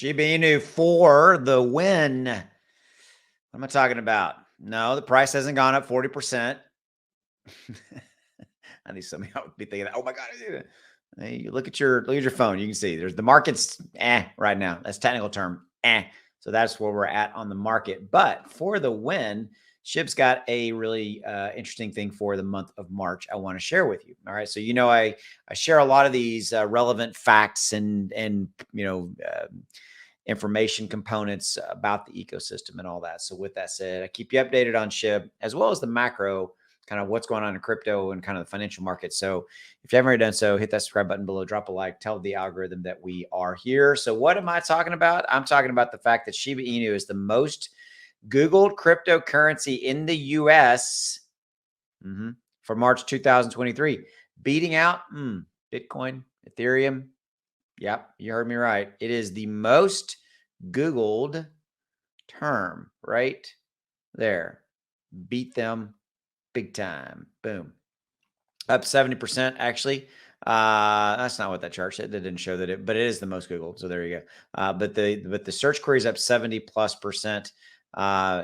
Shiba Inu for the win. What am I talking about? No, the price hasn't gone up 40%. I think some of y'all would be thinking, oh my God, hey, you look at your phone. You can see there's the market's right now. That's technical term. So that's where we're at on the market. But for the win, SHIB's got a really interesting thing for the month of March I want to share with you. All right. So, I share a lot of these relevant facts and information components about the ecosystem and all that. So with that said, I keep you updated on SHIB as well as the macro, kind of what's going on in crypto and kind of the financial market. So if you haven't already done so, hit that subscribe button below, drop a like, tell the algorithm that we are here. So what am I talking about? I'm talking about the fact that Shiba Inu is the most Googled cryptocurrency in the US for March 2023, beating out Bitcoin, Ethereum. Yep, you heard me right. It is the most Googled term right there. Beat them big time. Boom. Up 70%, actually. That's not what that chart said. That didn't show that but it is the most Googled. So there you go. But the search queries up 70+%,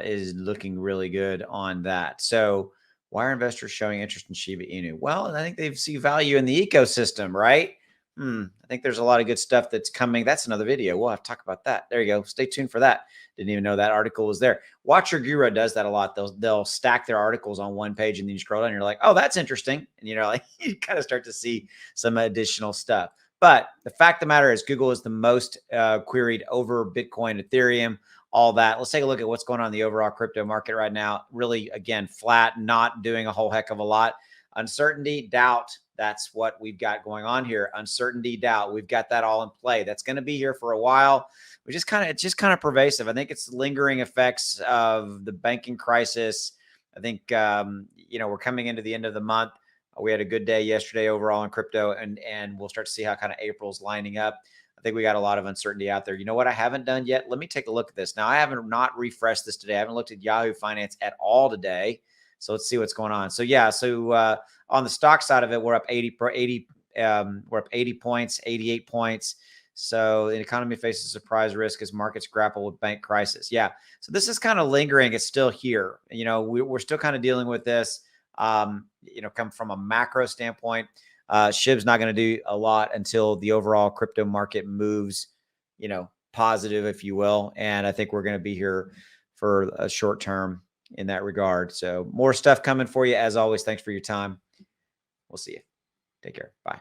is looking really good on that. So why are investors showing interest in Shiba Inu? Well, I think they see value in the ecosystem, right? I think there's a lot of good stuff that's coming. That's another video. We'll have to talk about that. There you go. Stay tuned for that. Didn't even know that article was there. Watch Your Guru does that a lot. They'll stack their articles on one page, and then you scroll down and you're like, oh, that's interesting. And like you kind of start to see some additional stuff. But the fact of the matter is Google is the most queried over Bitcoin, Ethereum, all that. Let's take a look at what's going on in the overall crypto market right now. Really, again, flat, not doing a whole heck of a lot. Uncertainty, doubt. That's what we've got going on here. Uncertainty, doubt. We've got that all in play. That's going to be here for a while. It's just kind of pervasive. I think it's lingering effects of the banking crisis. I think, we're coming into the end of the month. We had a good day yesterday overall in crypto, and we'll start to see how kind of April's lining up. I think we got a lot of uncertainty out there. You know what I haven't done yet? Let me take a look at this. Now, I haven't not refreshed this today. I haven't looked at Yahoo Finance at all today. So let's see what's going on. So yeah, on the stock side of it, we're up 80 points, 88 points. So the economy faces surprise risk as markets grapple with bank crisis. Yeah. So this is kind of lingering. It's still here. We're still kind of dealing with this, come from a macro standpoint. SHIB's not going to do a lot until the overall crypto market moves, positive, if you will. And I think we're going to be here for a short term in that regard. So more stuff coming for you as always. Thanks for your time. We'll see you. Take care. Bye.